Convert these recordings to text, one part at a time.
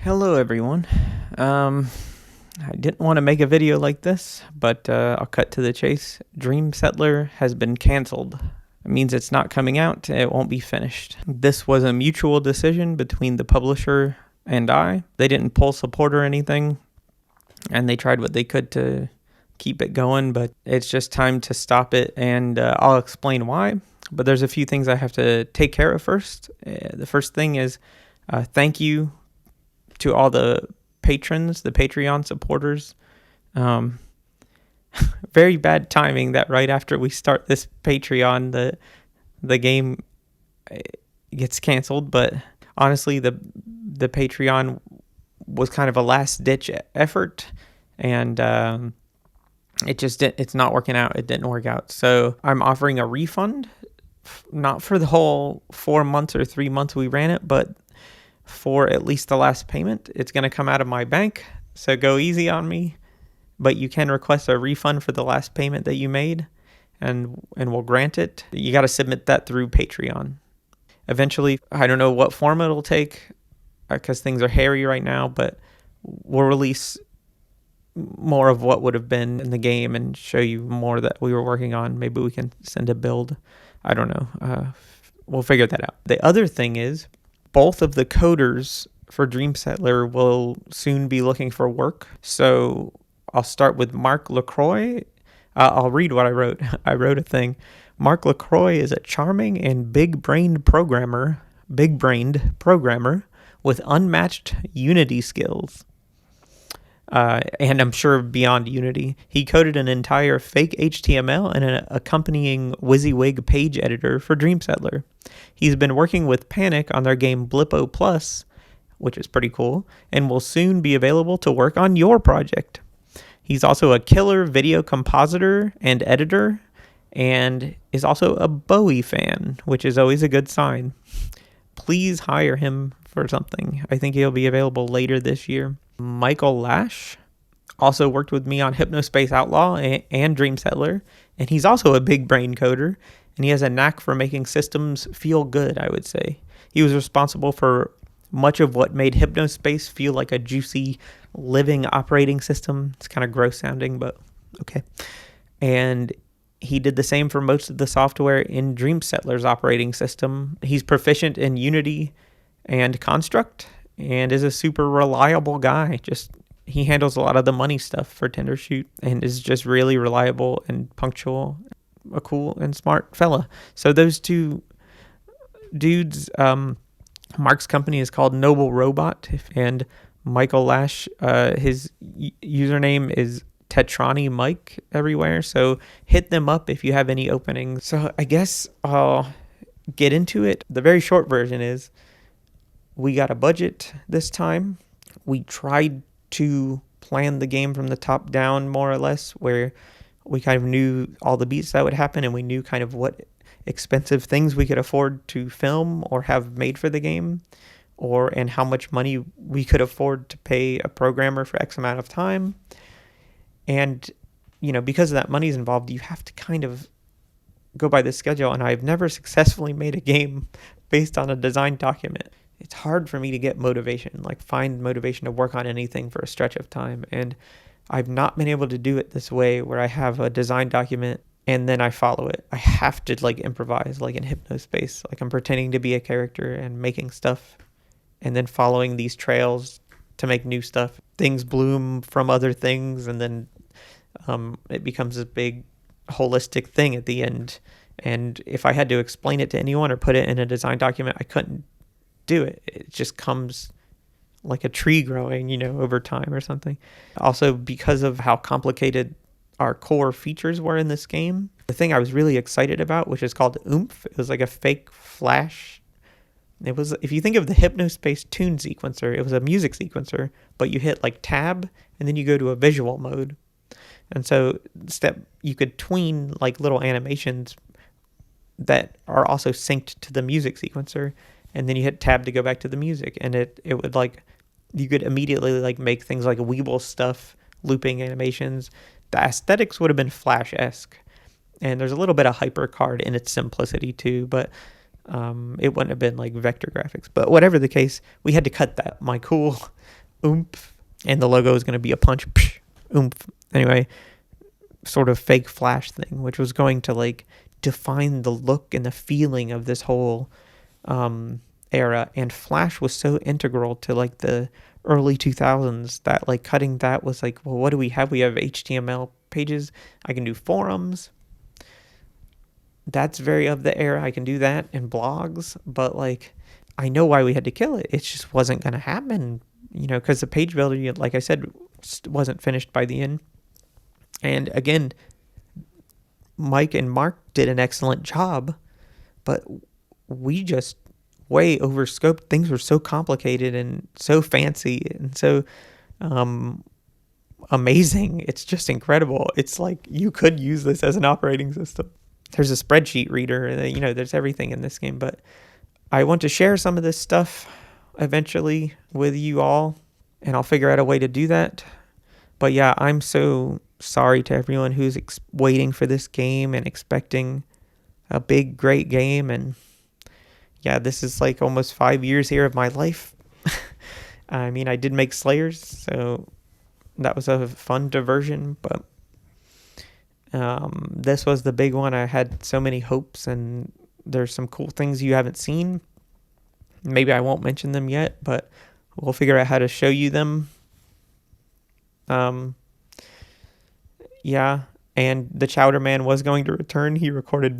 Hello everyone. I didn't want to make a video like this, but I'll cut to the chase. Dreamsettler has been canceled. It means it's not coming out, it won't be finished. This was a mutual decision between the publisher and I. They didn't pull support or anything, and they tried what they could to keep it going, but it's just time to stop it, and I'll explain why. But there's a few things I have to take care of first. The first thing is thank you to all the patrons, the Patreon supporters. Very bad timing that right after we start this Patreon, the game gets canceled. But honestly, the Patreon was kind of a last ditch effort, and it's not working out. It didn't work out. So I'm offering a refund, not for the whole 4 months or 3 months we ran it, but for at least the last payment. It's going to come out of my bank, so go easy on me. But you can request a refund for the last payment that you made, and we'll grant it. You got to submit that through Patreon. Eventually, I don't know what form it'll take because things are hairy right now, but we'll release more of what would have been in the game and show you more that we were working on. Maybe we can send a build. I don't know. We'll figure that out. The other thing is, both of the coders for Dreamsettler will soon be looking for work. So I'll start with Mark LaCroix. I'll read what I wrote. I wrote a thing. Mark LaCroix is a charming and big-brained programmer with unmatched Unity skills. And I'm sure beyond Unity. He coded an entire fake HTML and an accompanying WYSIWYG page editor for Dreamsettler. He's been working with Panic on their game Blippo Plus, which is pretty cool, and will soon be available to work on your project. He's also a killer video compositor and editor, and is also a Bowie fan, which is always a good sign. Please hire him for something. I think he'll be available later this year. Michael Lash also worked with me on Hypnospace Outlaw and Dreamsettler, and he's also a big brain coder, and he has a knack for making systems feel good, I would say. He was responsible for much of what made Hypnospace feel like a juicy, living operating system. It's kind of gross sounding, but okay. And he did the same for most of the software in Dreamsettler's operating system. He's proficient in Unity and Construct, and is a super reliable guy. He handles a lot of the money stuff for Tendershoot, and is just really reliable and punctual, a cool and smart fella. So those two dudes, Mark's company is called Noble Robot, and Michael Lash, his username is Tetrani Mike everywhere. So hit them up if you have any openings. So I guess I'll get into it. The very short version is, we got a budget this time. We tried to plan the game from the top down, more or less, where we kind of knew all the beats that would happen, and we knew kind of what expensive things we could afford to film or have made for the game, and how much money we could afford to pay a programmer for X amount of time. And, because of that money's involved, you have to kind of go by the schedule, and I've never successfully made a game based on a design document. It's hard for me to get motivation, find motivation to work on anything for a stretch of time. And I've not been able to do it this way, where I have a design document and then I follow it. I have to improvise, in Hypnospace. I'm pretending to be a character and making stuff, and then following these trails to make new stuff. Things bloom from other things, and then it becomes this big holistic thing at the end. And if I had to explain it to anyone or put it in a design document, I couldn't do it. It just comes like a tree growing, over time or something. Also, because of how complicated our core features were in this game, the thing I was really excited about, which is called Oomph, it was like a fake flash. It was, if you think of the Hypnospace tune sequencer, it was a music sequencer, but you hit tab and then you go to a visual mode. And so you could tween little animations that are also synced to the music sequencer. And then you hit tab to go back to the music, and it would you could immediately make things like Weeble stuff, looping animations. The aesthetics would have been Flash-esque, and there's a little bit of HyperCard in its simplicity too, but It wouldn't have been like vector graphics, but whatever the case, we had to cut that. My cool oomph, and the logo is going to be a punch, psh, oomph. Anyway, sort of fake Flash thing, which was going to like define the look and the feeling of this whole era. And Flash was so integral to like the early 2000s that like cutting that was like, well, what do we have? We have HTML pages. I can do forums. That's very of the era. I can do that in blogs, but like, I know why we had to kill it. It just wasn't going to happen, because the page builder, like I said, wasn't finished by the end. And again, Mike and Mark did an excellent job, but we just way overscoped. Things were so complicated and so fancy and so amazing. It's just incredible. It's like you could use this as an operating system. There's a spreadsheet reader, there's everything in this game, but I want to share some of this stuff eventually with you all, and I'll figure out a way to do that. But yeah, I'm so sorry to everyone who's waiting for this game and expecting a big, great game. And yeah, this is like almost 5 years here of my life. I mean, I did make Slayers, so that was a fun diversion, but this was the big one. I had so many hopes, and there's some cool things you haven't seen. Maybe I won't mention them yet, but we'll figure out how to show you them. Yeah, and the Chowder Man was going to return. He recorded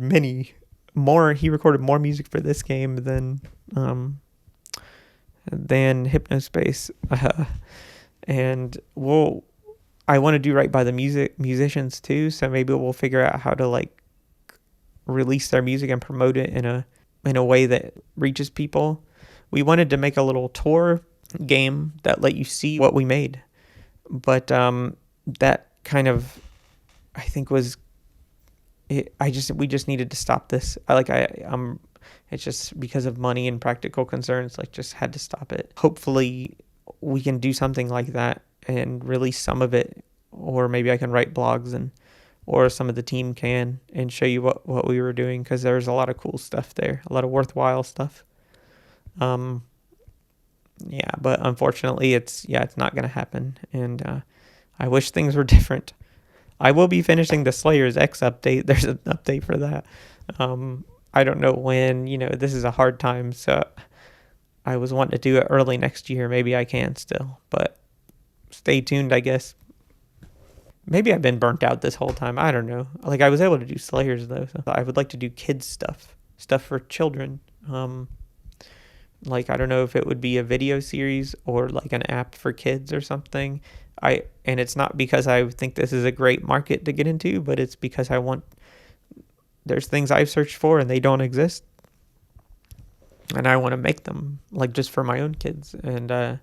more music for this game than Hypnospace. And I want to do right by the musicians too, so maybe we'll figure out how to like release their music and promote it in a way that reaches people. We wanted to make a little tour game that let you see what we made, but that kind of, I think, was it. We just needed to stop this. It's just because of money and practical concerns, like just had to stop it. Hopefully we can do something like that and release some of it, or maybe I can write blogs or some of the team can, and show you what we were doing, because there's a lot of cool stuff there, a lot of worthwhile stuff. Yeah, but unfortunately it's not going to happen, and I wish things were different. I will be finishing the Slayers X update. There's an update for that. I don't know when, this is a hard time, so I was wanting to do it early next year. Maybe I can still, but stay tuned, I guess. Maybe I've been burnt out this whole time. I don't know. Like, I was able to do Slayers, though. So I would like to do kids stuff for children. Like, I don't know if it would be a video series or like an app for kids or something. And it's not because I think this is a great market to get into, but it's because there's things I've searched for and they don't exist. And I want to make them, like, just for my own kids. And,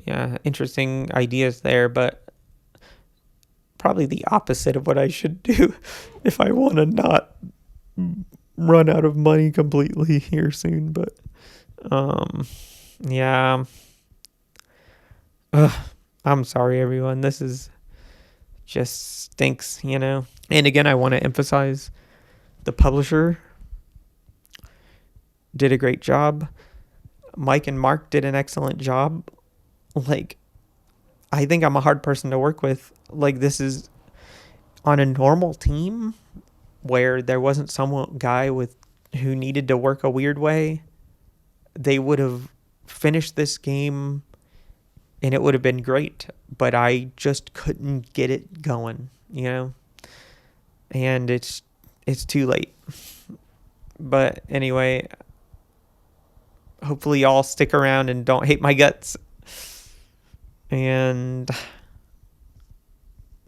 yeah, interesting ideas there, but probably the opposite of what I should do if I want to not run out of money completely here soon. But, yeah. I'm sorry, everyone. This is just stinks, And again, I want to emphasize the publisher did a great job. Mike and Mark did an excellent job. Like, I think I'm a hard person to work with. Like, this is on a normal team where there wasn't some guy who needed to work a weird way. They would have finished this game and it would have been great, but I just couldn't get it going, and it's too late. But anyway, hopefully y'all stick around and don't hate my guts. And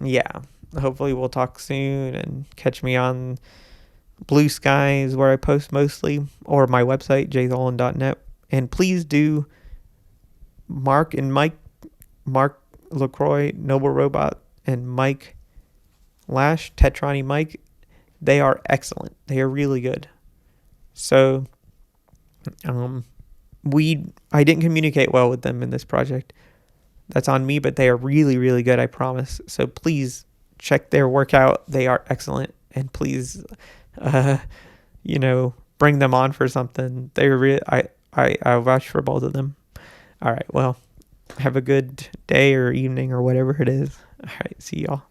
yeah, hopefully we'll talk soon, and catch me on Blue Skies, where I post mostly, or my website, jtholen.net. And please do Mark LaCroix, Noble Robot, and Mike Lash, Tetrani Mike. They are excellent. They are really good. So, I didn't communicate well with them in this project. That's on me, but they are really, really good, I promise. So please check their work out. They are excellent. And please, bring them on for something. They really, I vouch for both of them. All right, well, have a good day or evening or whatever it is. All right, see y'all.